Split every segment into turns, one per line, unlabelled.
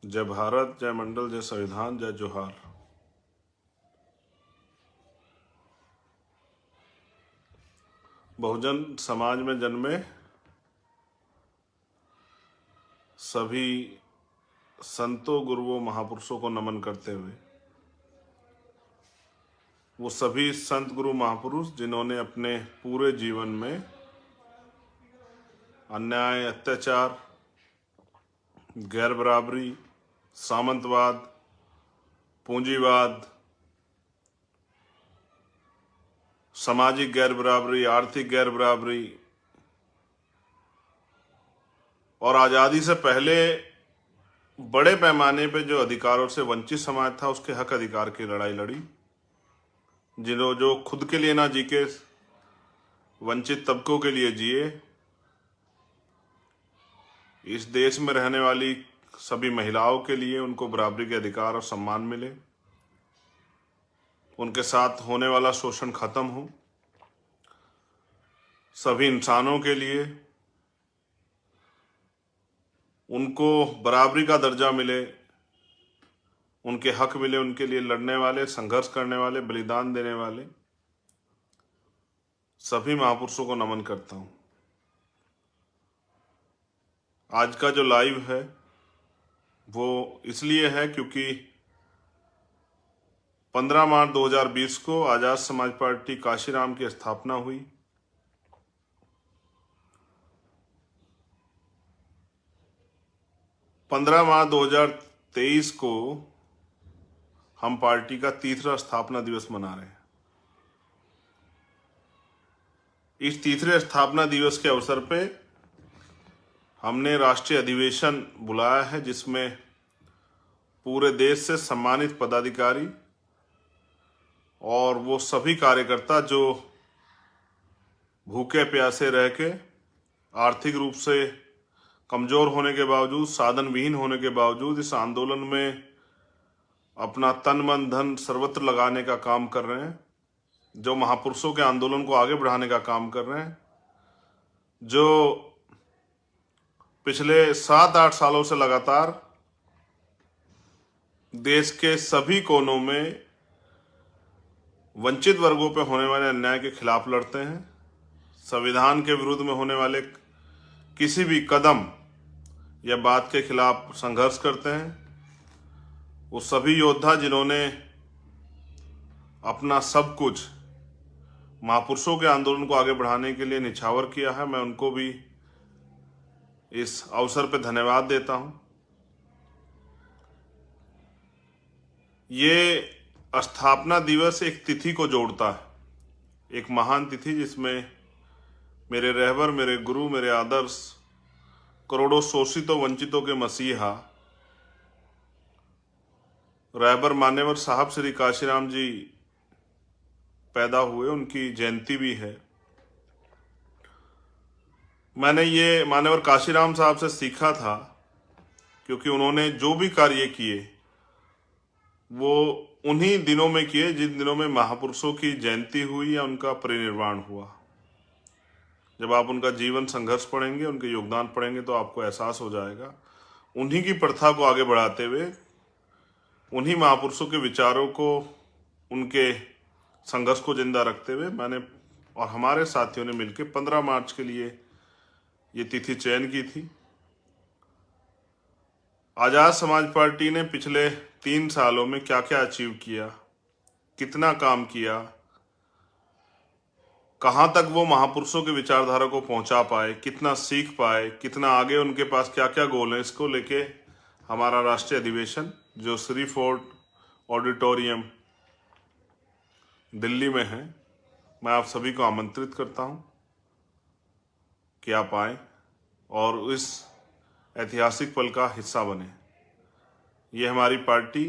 जय भारत, जय मंडल, जय संविधान, जय जोहार। बहुजन समाज में जन्मे सभी संतों, गुरुओं, महापुरुषों को नमन करते हुए, वो सभी संत, गुरु, महापुरुष जिन्होंने अपने पूरे जीवन में अन्याय, अत्याचार, गैर बराबरी, सामंतवाद, पूंजीवाद, सामाजिक गैर बराबरी, आर्थिक गैर बराबरी और आज़ादी से पहले बड़े पैमाने पे जो अधिकारों से वंचित समाज था उसके हक अधिकार की लड़ाई लड़ी। जो खुद के लिए ना जी के वंचित तबकों के लिए जिए। इस देश में रहने वाली सभी महिलाओं के लिए उनको बराबरी के अधिकार और सम्मान मिले, उनके साथ होने वाला शोषण खत्म हो, सभी इंसानों के लिए उनको बराबरी का दर्जा मिले, उनके हक मिले। उनके लिए लड़ने वाले, संघर्ष करने वाले, बलिदान देने वाले सभी महापुरुषों को नमन करता हूं। आज का जो लाइव है वो इसलिए है क्योंकि 15 मार्च 2020 को आजाद समाज पार्टी काशीराम की स्थापना हुई। पंद्रह मार्च 2023 को हम पार्टी का तीसरा स्थापना दिवस मना रहे हैं। इस तीसरे स्थापना दिवस के अवसर पे हमने राष्ट्रीय अधिवेशन बुलाया है, जिसमें पूरे देश से सम्मानित पदाधिकारी और वो सभी कार्यकर्ता जो भूखे प्यासे रह के, आर्थिक रूप से कमजोर होने के बावजूद, साधन विहीन होने के बावजूद इस आंदोलन में अपना तन मन धन सर्वत्र लगाने का काम कर रहे हैं, जो महापुरुषों के आंदोलन को आगे बढ़ाने का काम कर रहे हैं, जो पिछले 7-8 सालों से लगातार देश के सभी कोनों में वंचित वर्गों पर होने वाले अन्याय के खिलाफ लड़ते हैं, संविधान के विरुद्ध में होने वाले किसी भी कदम या बात के खिलाफ संघर्ष करते हैं। वो सभी योद्धा जिन्होंने अपना सब कुछ महापुरुषों के आंदोलन को आगे बढ़ाने के लिए निछावर किया है, मैं उनको भी इस अवसर पर धन्यवाद देता हूं। ये स्थापना दिवस एक तिथि को जोड़ता है, एक महान तिथि जिसमें मेरे रहबर, मेरे गुरु, मेरे आदर्श, करोड़ों शोषितों वंचितों के मसीहा रहबर मान्यवर साहब श्री काशीराम जी पैदा हुए, उनकी जयंती भी है। मैंने ये मान्यवर काशीराम साहब से सीखा था क्योंकि उन्होंने जो भी कार्य किए वो उन्हीं दिनों में किए जिन दिनों में महापुरुषों की जयंती हुई या उनका परिनिर्वाण हुआ। जब आप उनका जीवन संघर्ष पढ़ेंगे, उनके योगदान पढ़ेंगे तो आपको एहसास हो जाएगा। उन्हीं की प्रथा को आगे बढ़ाते हुए, उन्हीं महापुरुषों के विचारों को, उनके संघर्ष को जिंदा रखते हुए मैंने और हमारे साथियों ने मिलकर 15 मार्च के लिए ये तिथि चयन की थी। आजाद समाज पार्टी ने पिछले 3 सालों में क्या क्या अचीव किया, कितना काम किया, कहां तक वो महापुरुषों के विचारधारा को पहुंचा पाए, कितना सीख पाए, कितना आगे उनके पास क्या क्या गोल है, इसको लेके हमारा राष्ट्रीय अधिवेशन जो श्री फोर्ट ऑडिटोरियम दिल्ली में है, मैं आप सभी को आमंत्रित करता हूं कि आप आए और इस ऐतिहासिक पल का हिस्सा बने। ये हमारी पार्टी,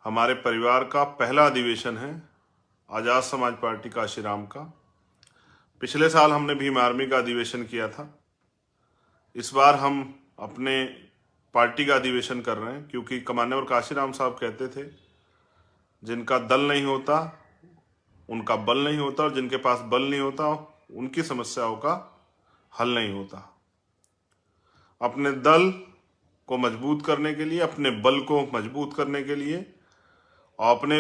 हमारे परिवार का पहला अधिवेशन है, आजाद समाज पार्टी काशीराम का। पिछले साल हमने भीम आर्मी का अधिवेशन किया था। इस बार हम अपने पार्टी का अधिवेशन कर रहे हैं क्योंकि मान्यवर काशीराम साहब कहते थे, जिनका दल नहीं होता उनका बल नहीं होता, और जिनके पास बल नहीं होता उनकी समस्याओं का हल नहीं होता। अपने दल को मजबूत करने के लिए, अपने बल को मजबूत करने के लिए और अपने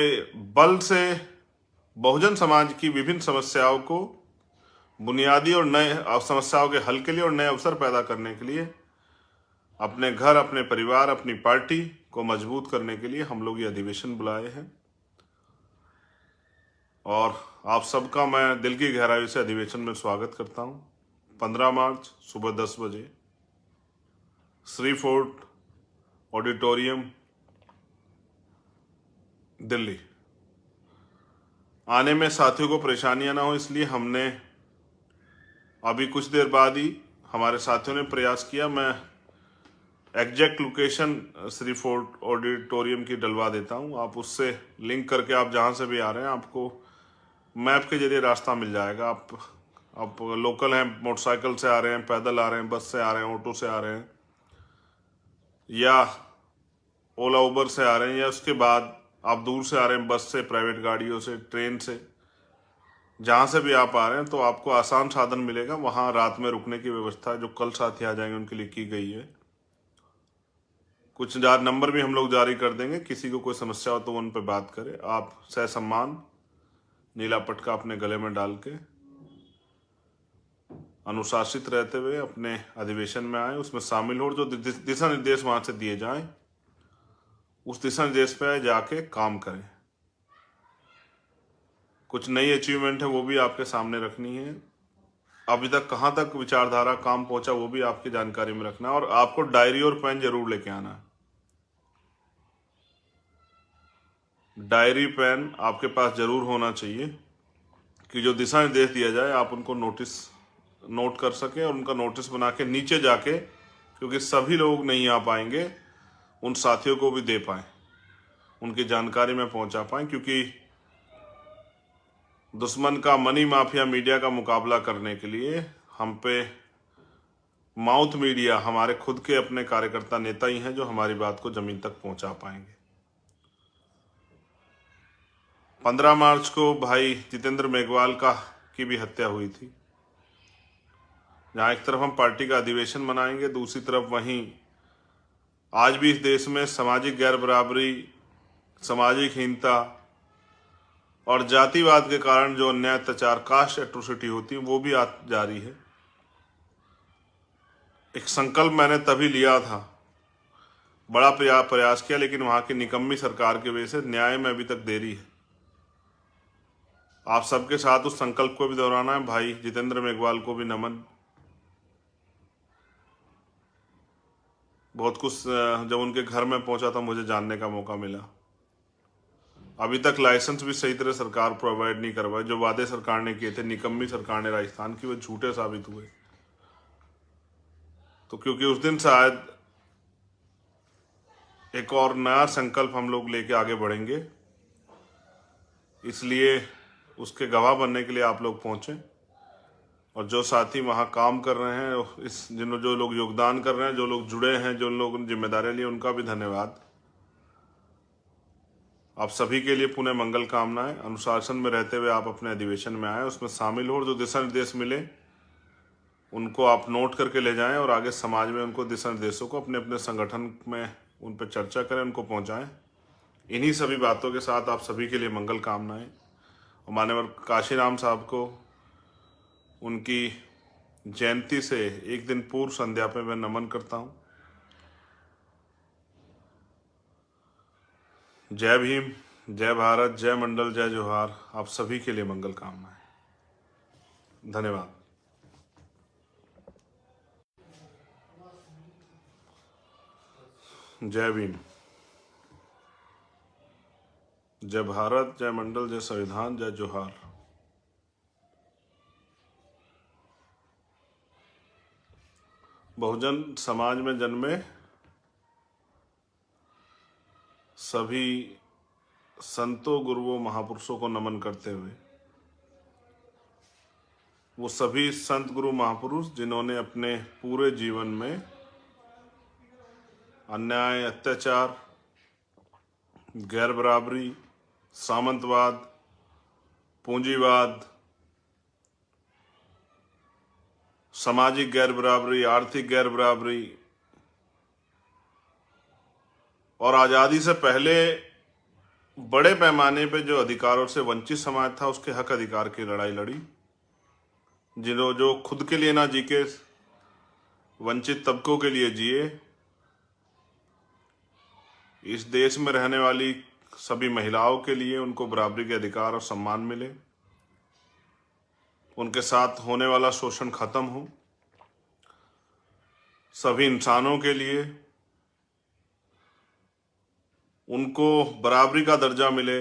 बल से बहुजन समाज की विभिन्न समस्याओं को बुनियादी और नए समस्याओं के हल के लिए और नए अवसर पैदा करने के लिए, अपने घर, अपने परिवार, अपनी पार्टी को मजबूत करने के लिए हम लोग ये अधिवेशन बुलाए हैं। और आप सबका मैं दिल की गहराई से अधिवेशन में स्वागत करता हूं। 15 मार्च सुबह 10 बजे श्री फोर्ट ऑडिटोरियम, दिल्ली। आने में साथियों को परेशानियां ना हो, इसलिए हमने अभी कुछ देर बाद ही हमारे साथियों ने प्रयास किया। मैं exact location Shri fort auditorium की डलवा देता हूं, आप उससे लिंक करके आप जहां से भी आ रहे हैं आपको मैप के जरिए रास्ता मिल जाएगा। आप लोकल हैं, मोटरसाइकिल से आ रहे हैं, पैदल आ रहे हैं, बस से आ रहे हैं, ऑटो से आ रहे हैं या ओला उबर से आ रहे हैं, या उसके बाद आप दूर से आ रहे हैं बस से, प्राइवेट गाड़ियों से, ट्रेन से, जहां से भी आप आ रहे हैं तो आपको आसान साधन मिलेगा। वहां रात में रुकने की व्यवस्था जो कल साथी आ जाएंगे उनके लिए की गई है। कुछ नंबर भी हम लोग जारी कर देंगे, किसी को कोई समस्या हो तो उन पर बात करें। आप ससम्मान नीला पटका अपने गले में डाल के अनुशासित रहते हुए अपने अधिवेशन में आए, उसमें शामिल हो, जो दिशा निर्देश वहां से दिए जाएं उस दिशा निर्देश पे जाके काम करें। कुछ नई अचीवमेंट है वो भी आपके सामने रखनी है। अभी तक कहाँ तक विचारधारा काम पहुंचा वो भी आपकी जानकारी में रखना है। और आपको डायरी और पेन जरूर लेके आना है। डायरी पेन आपके पास जरूर होना चाहिए कि जो दिशा निर्देश दिया जाए आप उनको नोट कर सकें और उनका नोटिस बना के नीचे जाके, क्योंकि सभी लोग नहीं आ पाएंगे, उन साथियों को भी दे पाएं, उनकी जानकारी में पहुंचा पाएं। क्योंकि दुश्मन का मनी माफिया मीडिया का मुकाबला करने के लिए हम पे माउथ मीडिया, हमारे खुद के अपने कार्यकर्ता नेता ही हैं जो हमारी बात को जमीन तक पहुंचा पाएंगे। 15 मार्च को भाई जितेंद्र मेघवाल की भी हत्या हुई थी। जहां एक तरफ हम पार्टी का अधिवेशन मनाएंगे, दूसरी तरफ वहीं आज भी इस देश में सामाजिक गैर बराबरी, सामाजिक हीनता और जातिवाद के कारण जो अन्याय, अत्याचार, कास्ट एट्रोसिटी होती है वो भी जारी है। एक संकल्प मैंने तभी लिया था, बड़ा प्रयास किया, लेकिन वहां की निकम्मी सरकार की वजह से न्याय में अभी तक देरी है। आप सबके साथ उस संकल्प को भी दोहराना है। भाई जितेंद्र मेघवाल को भी नमन। बहुत कुछ जब उनके घर में पहुंचा था मुझे जानने का मौका मिला। अभी तक लाइसेंस भी सही तरह सरकार प्रोवाइड नहीं करवाए। जो वादे सरकार ने किए थे, निकम्मी सरकार ने राजस्थान की, वो झूठे साबित हुए। तो क्योंकि उस दिन शायद एक और नया संकल्प हम लोग लेके आगे बढ़ेंगे, इसलिए उसके गवाह बनने के लिए आप लोग पहुंचे। और जो साथी वहां काम कर रहे हैं, जो लोग योगदान कर रहे हैं, जो लोग जुड़े हैं, जो लोग जिम्मेदारी लिए, उनका भी धन्यवाद। आप सभी के लिए पुनः मंगल कामनाएं। अनुशासन में रहते हुए आप अपने अधिवेशन में आए, उसमें शामिल हो, और जो दिशा निर्देश मिले उनको आप नोट करके ले जाएं और आगे समाज में उनको दिशा निर्देशों को अपने अपने संगठन में उन पर चर्चा करें, उनको पहुंचाएं। इन्हीं सभी बातों के साथ आप सभी के लिए मंगल कामनाएं। और माननीय काशीराम साहब को उनकी जयंती से एक दिन पूर्व संध्या पे मैं नमन करता हूं। जय भीम, जय भारत, जय मंडल, जय जोहार। आप सभी के लिए मंगल कामनाएं। धन्यवाद। जय भीम, जय भारत, जय मंडल, जय संविधान, जय जोहार। बहुजन समाज में जन्मे सभी संतों, गुरुओं, महापुरुषों को नमन करते हुए, वो सभी संत, गुरु, महापुरुष जिन्होंने अपने पूरे जीवन में अन्याय, अत्याचार, गैर बराबरी, सामंतवाद, पूंजीवाद, सामाजिक गैर बराबरी, आर्थिक गैर बराबरी, और आज़ादी से पहले बड़े पैमाने पे जो अधिकारों से वंचित समाज था उसके हक अधिकार की लड़ाई लड़ी, जो खुद के लिए ना जी के वंचित तबकों के लिए जिए। इस देश में रहने वाली सभी महिलाओं के लिए उनको बराबरी के अधिकार और सम्मान मिले, उनके साथ होने वाला शोषण खत्म हो, सभी इंसानों के लिए उनको बराबरी का दर्जा मिले,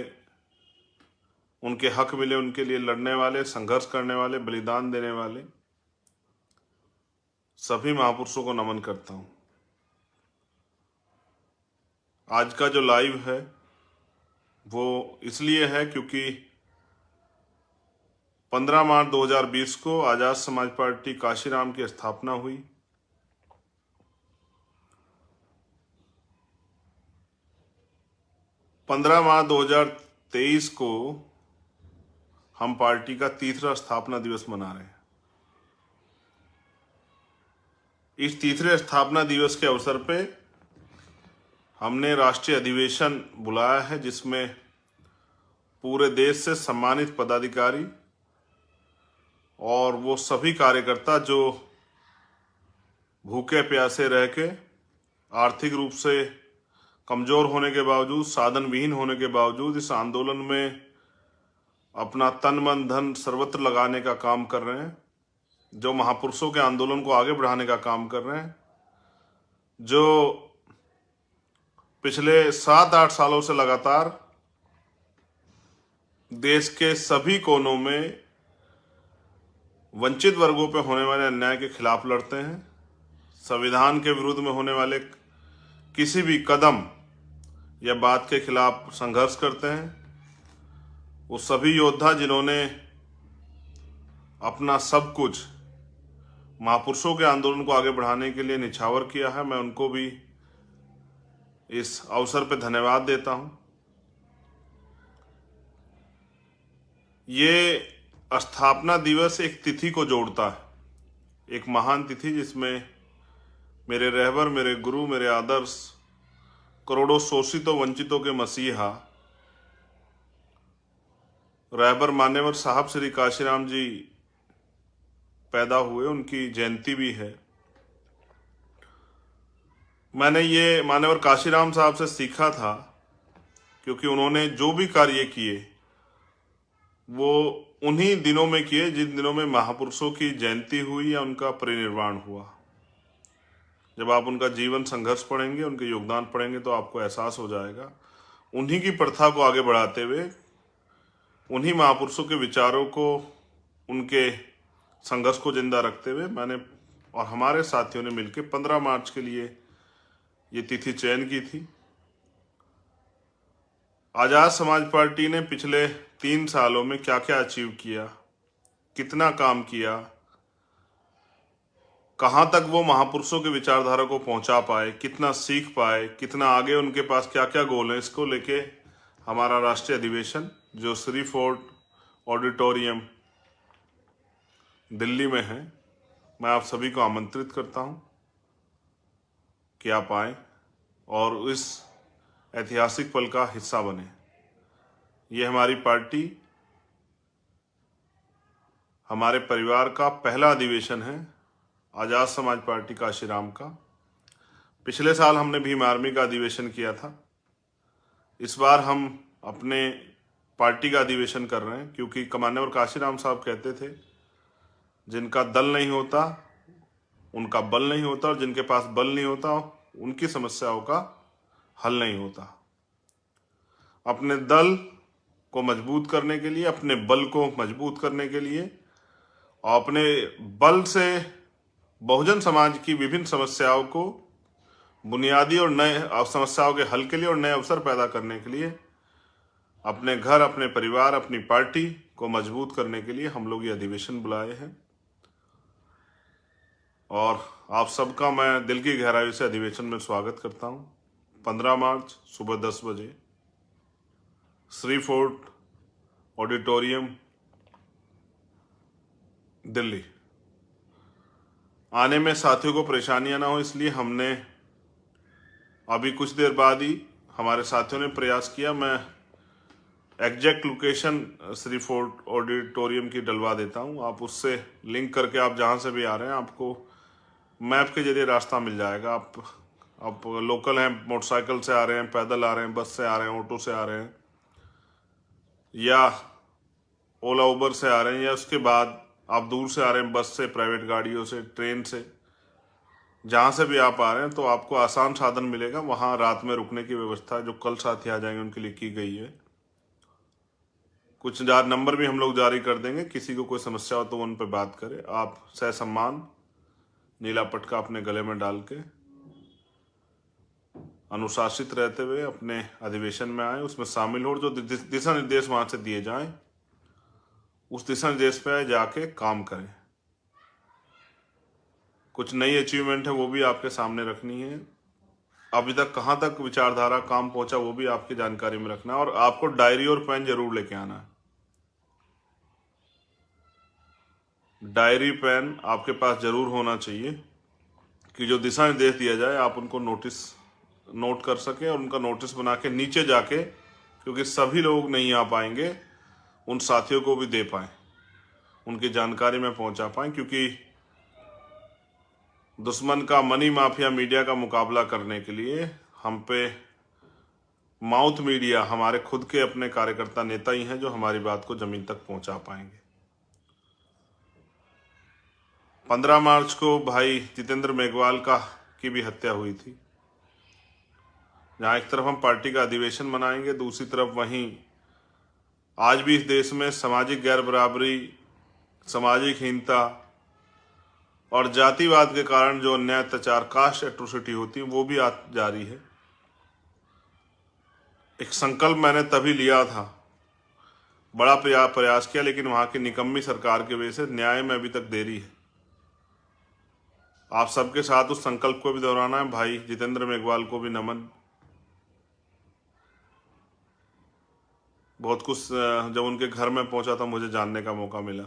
उनके हक मिले, उनके लिए लड़ने वाले, संघर्ष करने वाले, बलिदान देने वाले सभी महापुरुषों को नमन करता हूं। आज का जो लाइव है वो इसलिए है क्योंकि 15 मार्च 2020 को आजाद समाज पार्टी काशीराम की स्थापना हुई। पंद्रह मार्च 2023 को हम पार्टी का तीसरा स्थापना दिवस मना रहे हैं। इस तीसरे स्थापना दिवस के अवसर पे हमने राष्ट्रीय अधिवेशन बुलाया है, जिसमें पूरे देश से सम्मानित पदाधिकारी और वो सभी कार्यकर्ता जो भूखे प्यासे रह के आर्थिक रूप से कमजोर होने के बावजूद, साधन विहीन होने के बावजूद इस आंदोलन में अपना तन मन धन सर्वत्र लगाने का काम कर रहे हैं, जो महापुरुषों के आंदोलन को आगे बढ़ाने का काम कर रहे हैं, जो पिछले 7-8 सालों से लगातार देश के सभी कोनों में वंचित वर्गों पर होने वाले अन्याय के खिलाफ लड़ते हैं, संविधान के विरुद्ध में होने वाले किसी भी कदम या बात के खिलाफ संघर्ष करते हैं। वो सभी योद्धा जिन्होंने अपना सब कुछ महापुरुषों के आंदोलन को आगे बढ़ाने के लिए निछावर किया है, मैं उनको भी इस अवसर पर धन्यवाद देता हूं। ये स्थापना दिवस एक तिथि को जोड़ता है, एक महान तिथि जिसमें मेरे रहबर, मेरे गुरु, मेरे आदर्श, करोड़ों शोषितों वंचितों के मसीहा रहबर मान्यवर साहब श्री काशीराम जी पैदा हुए, उनकी जयंती भी है। मैंने ये मान्यवर काशीराम साहब से सीखा था क्योंकि उन्होंने जो भी कार्य किए वो उन्हीं दिनों में किए जिन दिनों में महापुरुषों की जयंती हुई या उनका परिनिर्वाण हुआ। जब आप उनका जीवन संघर्ष पढ़ेंगे, उनके योगदान पढ़ेंगे तो आपको एहसास हो जाएगा। उन्हीं की प्रथा को आगे बढ़ाते हुए, उन्हीं महापुरुषों के विचारों को, उनके संघर्ष को जिंदा रखते हुए मैंने और हमारे साथियों ने मिलकर 15 मार्च के लिए ये तिथि चयन की थी। आजाद समाज पार्टी ने पिछले 3 सालों में क्या क्या अचीव किया, कितना काम किया, कहाँ तक वो महापुरुषों के विचारधारा को पहुंचा पाए, कितना सीख पाए, कितना आगे उनके पास क्या क्या गोल है, इसको लेके हमारा राष्ट्रीय अधिवेशन जो श्री फोर्ट ऑडिटोरियम दिल्ली में है, मैं आप सभी को आमंत्रित करता हूं कि आप आए और इस ऐतिहासिक पल का हिस्सा बने। ये हमारी पार्टी, हमारे परिवार का पहला अधिवेशन है, आजाद समाज पार्टी काशीराम का। पिछले साल हमने भीम आर्मी का अधिवेशन किया था। इस बार हम अपने पार्टी का अधिवेशन कर रहे हैं क्योंकि मान्यवर काशीराम साहब कहते थे, जिनका दल नहीं होता उनका बल नहीं होता, और जिनके पास बल नहीं होता उनकी समस्याओं का हल नहीं होता। अपने दल को मजबूत करने के लिए, अपने बल को मजबूत करने के लिए और अपने बल से बहुजन समाज की विभिन्न समस्याओं को बुनियादी और नए समस्याओं के हल के लिए और नए अवसर पैदा करने के लिए, अपने घर, अपने परिवार, अपनी पार्टी को मजबूत करने के लिए हम लोग ये अधिवेशन बुलाए हैं। और आप सबका मैं दिल की गहराई से अधिवेशन में स्वागत करता हूं। 15 मार्च सुबह 10 बजे श्री फोर्ट ऑडिटोरियम दिल्ली। आने में साथियों को परेशानियां ना हो इसलिए हमने अभी कुछ देर बाद ही हमारे साथियों ने प्रयास किया, मैं exact location Shri fort auditorium की डलवा देता हूं, आप उससे लिंक करके आप जहां से भी आ रहे हैं आपको मैप के जरिए रास्ता मिल जाएगा। आप लोकल हैं, मोटरसाइकिल से आ रहे हैं, पैदल आ रहे हैं, बस से आ रहे हैं, ऑटो से आ रहे हैं, या ओला उबर से आ रहे हैं, या उसके बाद आप दूर से आ रहे हैं बस से, प्राइवेट गाड़ियों से, ट्रेन से, जहां से भी आप आ रहे हैं तो आपको आसान साधन मिलेगा। वहां रात में रुकने की व्यवस्था जो कल साथी आ जाएंगे उनके लिए की गई है। कुछ नंबर भी हम लोग जारी कर देंगे, किसी को कोई समस्या हो तो उन पर बात करें। आप ससम्मान नीला पटका अपने गले में डाल के अनुशासित रहते हुए अपने अधिवेशन में आए, उसमें शामिल हो, जो दिशा निर्देश वहां से दिए जाएं उस दिशा निर्देश पे जाके काम करें। कुछ नई अचीवमेंट है वो भी आपके सामने रखनी है, अभी तक कहाँ तक विचारधारा काम पहुंचा वो भी आपकी जानकारी में रखना है, और आपको डायरी और पेन जरूर लेके आना है। डायरी पेन आपके पास जरूर होना चाहिए कि जो दिशा निर्देश दिया जाए आप उनको नोट कर सकें और उनका नोटिस बना के नीचे जाके, क्योंकि सभी लोग नहीं आ पाएंगे, उन साथियों को भी दे पाएं, उनकी जानकारी में पहुंचा पाएं, क्योंकि दुश्मन का मनी माफिया मीडिया का मुकाबला करने के लिए हम पे माउथ मीडिया हमारे खुद के अपने कार्यकर्ता नेता ही हैं जो हमारी बात को जमीन तक पहुंचा पाएंगे। 15 मार्च को भाई जितेंद्र मेघवाल की भी हत्या हुई थी, जहां एक तरफ हम पार्टी का अधिवेशन मनाएंगे, दूसरी तरफ वहीं आज भी इस देश में सामाजिक गैर बराबरी, सामाजिक हीनता और जातिवाद के कारण जो अन्याय, अत्याचार, कास्ट एट्रोसिटी होती है वो भी जारी है। एक संकल्प मैंने तभी लिया था, बड़ा प्रयास किया, लेकिन वहां की निकम्मी सरकार की वजह से न्याय में अभी तक देरी है। आप सबके साथ उस संकल्प को भी दोहराना है। भाई जितेंद्र मेघवाल को भी नमन। बहुत कुछ जब उनके घर में पहुंचा था मुझे जानने का मौका मिला।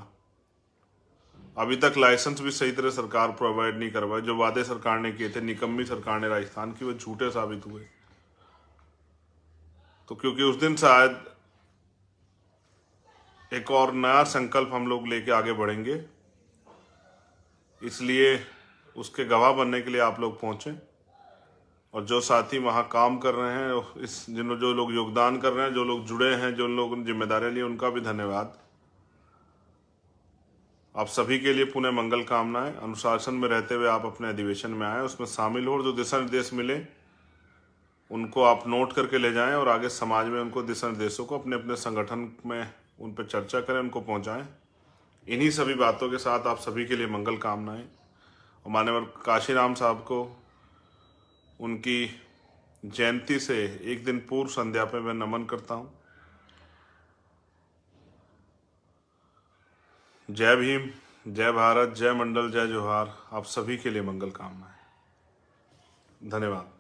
अभी तक लाइसेंस भी सही तरह सरकार प्रोवाइड नहीं करवाए, जो वादे सरकार ने किए थे, निकम्मी सरकार ने राजस्थान की, वो झूठे साबित हुए। तो क्योंकि उस दिन शायद एक और नया संकल्प हम लोग लेके आगे बढ़ेंगे, इसलिए उसके गवाह बनने के लिए आप लोग पहुंचे। और जो साथी वहां काम कर रहे हैं, जो लोग योगदान कर रहे हैं, जो लोग जुड़े हैं, जो लोग जिम्मेदारी लिए, उनका भी धन्यवाद। आप सभी के लिए पुनः मंगल कामनाएं। अनुशासन में रहते हुए आप अपने अधिवेशन में आए, उसमें शामिल हो, और जो दिशा निर्देश मिले उनको आप नोट करके ले जाएं और आगे समाज में उनको दिशा निर्देशों को अपने अपने संगठन में उन पर चर्चा करें, उनको पहुंचाएं। इन्हीं सभी बातों के साथ आप सभी के लिए मंगल कामनाएं। और माननीय काशीराम साहब को उनकी जयंती से एक दिन पूर्व संध्या पे मैं नमन करता हूं। जय भीम, जय भारत, जय मंडल, जय जोहार। आप सभी के लिए मंगल कामनाएं। धन्यवाद।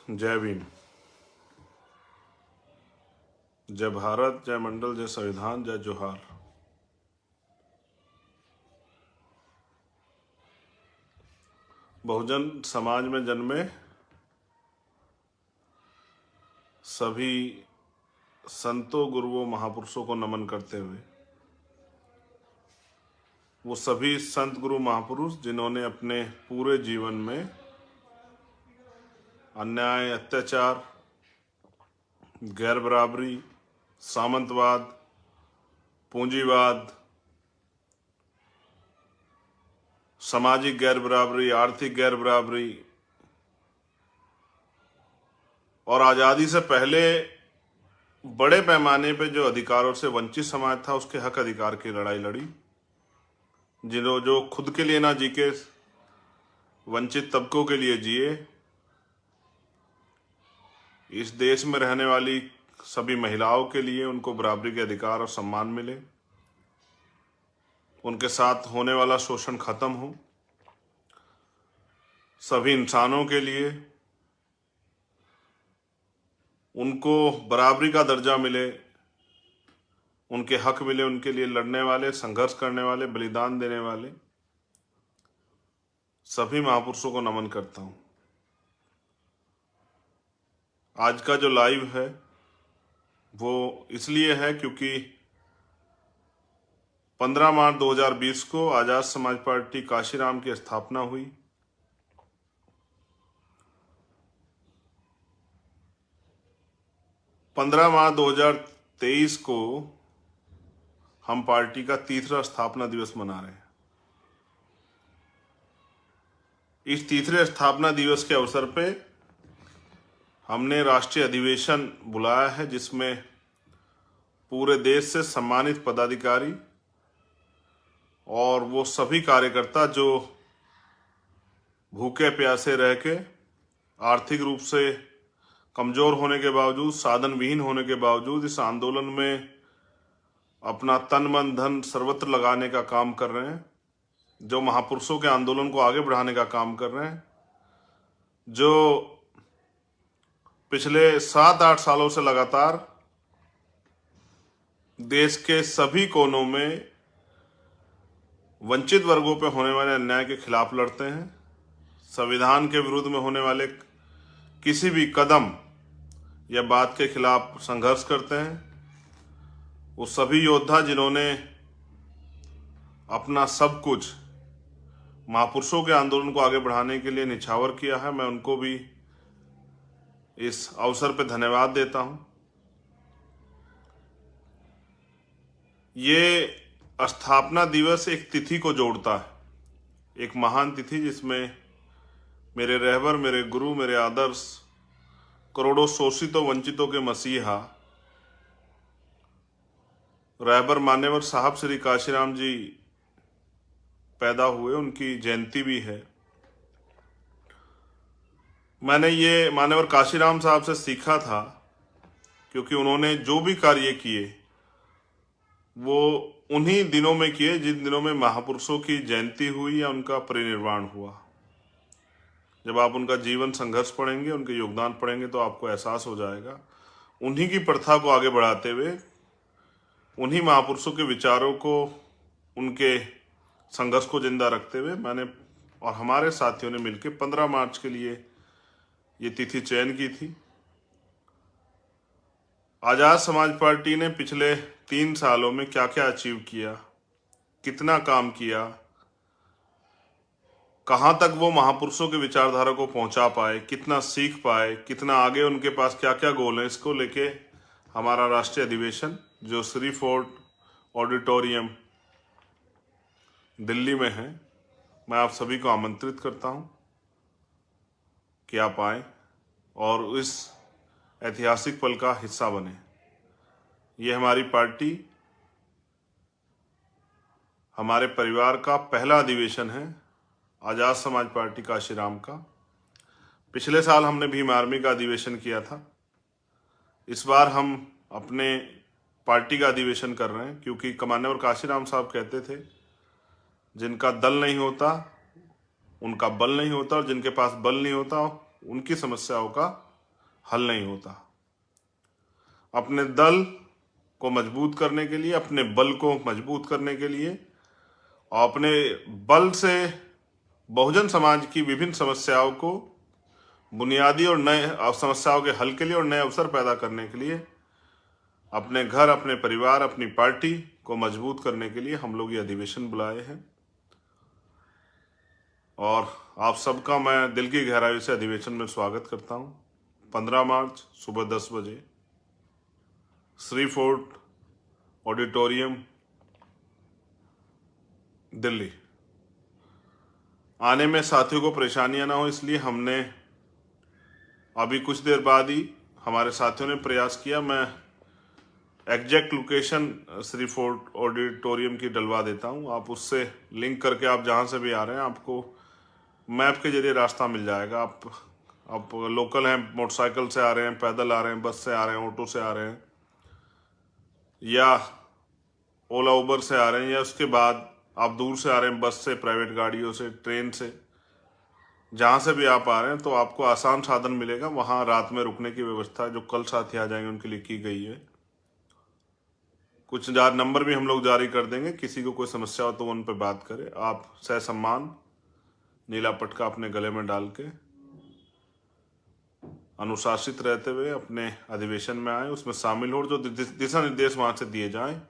जय भीम, जय भारत, जय मंडल, जय संविधान, जय जोहार। बहुजन समाज में जन्मे सभी संतों, गुरुओं, महापुरुषों को नमन करते हुए, वो सभी संत, गुरु, महापुरुष जिन्होंने अपने पूरे जीवन में अन्याय, अत्याचार, गैर बराबरी, सामंतवाद, पूंजीवाद, सामाजिक गैर बराबरी, आर्थिक गैर बराबरी और आज़ादी से पहले बड़े पैमाने पे जो अधिकारों से वंचित समाज था उसके हक अधिकार की लड़ाई लड़ी। जो खुद के लिए ना जी के वंचित तबकों के लिए जिए। इस देश में रहने वाली सभी महिलाओं के लिए उनको बराबरी के अधिकार और सम्मान मिले, उनके साथ होने वाला शोषण खत्म हो, सभी इंसानों के लिए उनको बराबरी का दर्जा मिले, उनके हक मिले, उनके लिए लड़ने वाले, संघर्ष करने वाले, बलिदान देने वाले सभी महापुरुषों को नमन करता हूं। आज का जो लाइव है वो इसलिए है क्योंकि 15 मार्च 2020 को आजाद समाज पार्टी काशीराम की स्थापना हुई। पंद्रह मार्च 2023 को हम पार्टी का तीसरा स्थापना दिवस मना रहे हैं। इस तीसरे स्थापना दिवस के अवसर पे हमने राष्ट्रीय अधिवेशन बुलाया है, जिसमें पूरे देश से सम्मानित पदाधिकारी और वो सभी कार्यकर्ता जो भूखे प्यासे रह के आर्थिक रूप से कमजोर होने के बावजूद, साधन विहीन होने के बावजूद इस आंदोलन में अपना तन मन धन सर्वत्र लगाने का काम कर रहे हैं, जो महापुरुषों के आंदोलन को आगे बढ़ाने का काम कर रहे हैं, जो पिछले 7-8 सालों से लगातार देश के सभी कोनों में वंचित वर्गों पर होने वाले अन्याय के खिलाफ लड़ते हैं, संविधान के विरुद्ध में होने वाले किसी भी कदम या बात के खिलाफ संघर्ष करते हैं। वो सभी योद्धा जिन्होंने अपना सब कुछ महापुरुषों के आंदोलन को आगे बढ़ाने के लिए निछावर किया है, मैं उनको भी इस अवसर पर धन्यवाद देता हूं। ये स्थापना दिवस एक तिथि को जोड़ता है, एक महान तिथि जिसमें मेरे रहबर, मेरे गुरु, मेरे आदर्श, करोड़ों शोषितों वंचितों के मसीहा रहबर मान्यवर साहब श्री काशीराम जी पैदा हुए, उनकी जयंती भी है। मैंने ये मान्यवर काशीराम साहब से सीखा था क्योंकि उन्होंने जो भी कार्य किए वो उन्हीं दिनों में किए जिन दिनों में महापुरुषों की जयंती हुई या उनका परिनिर्वाण हुआ। जब आप उनका जीवन संघर्ष पढ़ेंगे, उनके योगदान पढ़ेंगे तो आपको एहसास हो जाएगा। उन्हीं की प्रथा को आगे बढ़ाते हुए, उन्हीं महापुरुषों के विचारों को, उनके संघर्ष को जिंदा रखते हुए मैंने और हमारे साथियों ने मिलकर 15 मार्च के लिए ये तिथि चयन की थी। आजाद समाज पार्टी ने पिछले 3 सालों में क्या क्या अचीव किया, कितना काम किया, कहां तक वो महापुरुषों के विचारधारा को पहुंचा पाए, कितना सीख पाए, कितना आगे उनके पास क्या क्या गोल है, इसको लेके हमारा राष्ट्रीय अधिवेशन जो श्री फोर्ट ऑडिटोरियम दिल्ली में है, मैं आप सभी को आमंत्रित करता हूं कि आप आए और इस ऐतिहासिक पल का हिस्सा बने। ये हमारी पार्टी, हमारे परिवार का पहला अधिवेशन है, आजाद समाज पार्टी काशीराम का। पिछले साल हमने भीम आर्मी का अधिवेशन किया था। इस बार हम अपने पार्टी का अधिवेशन कर रहे हैं क्योंकि मान्यवर काशीराम साहब कहते थे, जिनका दल नहीं होता उनका बल नहीं होता, और जिनके पास बल नहीं होता उनकी समस्याओं का हल नहीं होता। अपने दल को मजबूत करने के लिए, अपने बल को मजबूत करने के लिए और अपने बल से बहुजन समाज की विभिन्न समस्याओं को बुनियादी और नए समस्याओं के हल के लिए और नए अवसर पैदा करने के लिए, अपने घर, अपने परिवार, अपनी पार्टी को मजबूत करने के लिए हम लोग ये अधिवेशन बुलाए हैं। और आप सबका मैं दिल की गहराई से अधिवेशन में स्वागत करता हूं। 15 मार्च सुबह 10 बजे श्री फोर्ट ऑडिटोरियम दिल्ली। आने में साथियों को परेशानियां ना हो, इसलिए हमने अभी कुछ देर बाद ही हमारे साथियों ने प्रयास किया। मैं exact location Shri fort auditorium की डलवा देता हूं, आप उससे लिंक करके आप जहां से भी आ रहे हैं आपको मैप के जरिए रास्ता मिल जाएगा। आप लोकल हैं, मोटरसाइकिल से आ रहे हैं, पैदल आ रहे हैं, बस से आ रहे हैं, ऑटो से आ रहे हैं या ओला उबर से आ रहे हैं, या उसके बाद आप दूर से आ रहे हैं बस से, प्राइवेट गाड़ियों से, ट्रेन से, जहां से भी आप आ रहे हैं तो आपको आसान साधन मिलेगा। वहां रात में रुकने की व्यवस्था जो कल साथी आ जाएंगे उनके लिए की गई है। कुछ नंबर भी हम लोग जारी कर देंगे, किसी को कोई समस्या हो तो उन पर बात करें। आप सहसम्मान नीला पटका अपने गले में डाल के अनुशासित रहते हुए अपने अधिवेशन में आए, उसमें शामिल हो, जो दिशा निर्देश वहां से दिए जाएं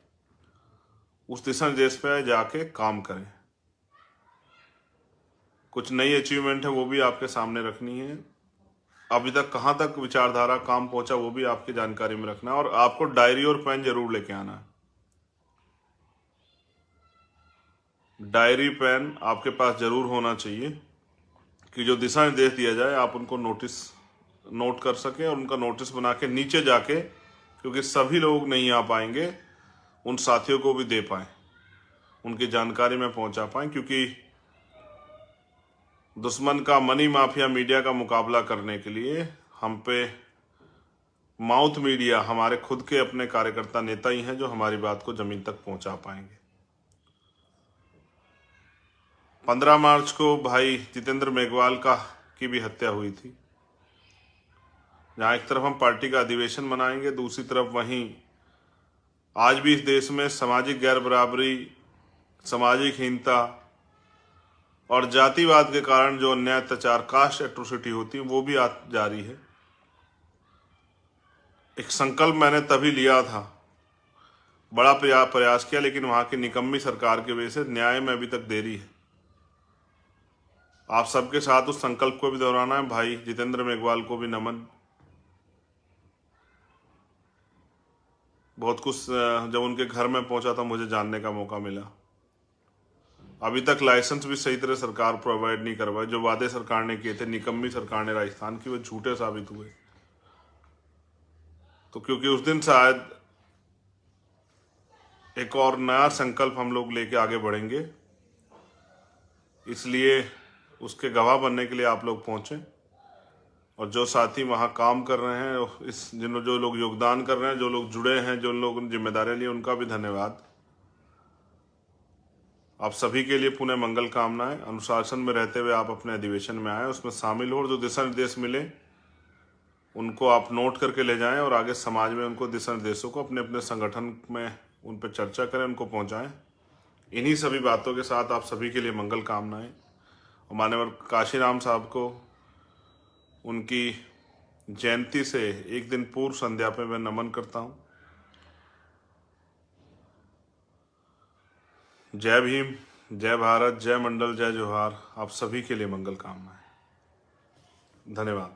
उस दिशा निर्देश पे जाके काम करें। कुछ नई अचीवमेंट है वो भी आपके सामने रखनी है, अभी तक कहाँ तक विचारधारा काम पहुंचा वो भी आपकी जानकारी में रखना है, और आपको डायरी और पेन जरूर लेके आना है। डायरी पेन आपके पास जरूर होना चाहिए कि जो दिशा निर्देश दिया जाए आप उनको नोट कर सकें और उनका नोटिस बना के नीचे जाके, क्योंकि सभी लोग नहीं आ पाएंगे, उन साथियों को भी दे पाएं, उनकी जानकारी में पहुंचा पाएं, क्योंकि दुश्मन का मनी माफिया मीडिया का मुकाबला करने के लिए हम पे माउथ मीडिया हमारे खुद के अपने कार्यकर्ता नेता ही हैं जो हमारी बात को जमीन तक पहुंचा पाएंगे। 15 मार्च को भाई जितेंद्र मेघवाल की भी हत्या हुई थी, जहां एक तरफ हम पार्टी का अधिवेशन मनाएंगे, दूसरी तरफ वहीं आज भी इस देश में सामाजिक गैर बराबरी, सामाजिक हीनता और जातिवाद के कारण जो अन्याय, अत्याचार, कास्ट एट्रोसिटी होती है वो भी जारी है। एक संकल्प मैंने तभी लिया था, बड़ा प्रयास किया, लेकिन वहां की निकम्मी सरकार की वजह से न्याय में अभी तक देरी है। आप सबके साथ उस संकल्प को भी दोहराना है। भाई जितेंद्र मेघवाल को भी नमन। बहुत कुछ जब उनके घर में पहुंचा था मुझे जानने का मौका मिला। अभी तक लाइसेंस भी सही तरह सरकार प्रोवाइड नहीं करवाए, जो वादे सरकार ने किए थे, निकम्मी सरकार ने राजस्थान की, वो झूठे साबित हुए। तो क्योंकि उस दिन शायद एक और नया संकल्प हम लोग लेके आगे बढ़ेंगे, इसलिए उसके गवाह बनने के लिए आप लोग पहुंचे। और जो साथी वहां काम कर रहे हैं, जो लोग योगदान कर रहे हैं, जो लोग जुड़े हैं, जो लोग जिम्मेदारियां ली, उनका भी धन्यवाद। आप सभी के लिए पुनः मंगल कामनाएं। अनुशासन में रहते हुए आप अपने अधिवेशन में आए, उसमें शामिल हो, और जो दिशा निर्देश मिले उनको आप नोट करके ले जाएं और आगे समाज में उनको दिशा निर्देशों को अपने अपने संगठन में उन पर चर्चा करें, उनको पहुंचाएं। इन्हीं सभी बातों के साथ आप सभी के लिए मंगल कामनाएं। और माननीय काशीराम साहब को उनकी जयंती से एक दिन पूर्व संध्या पे मैं नमन करता हूं। जय भीम, जय भारत, जय मंडल, जय जोहार। आप सभी के लिए मंगल कामनाएं। धन्यवाद।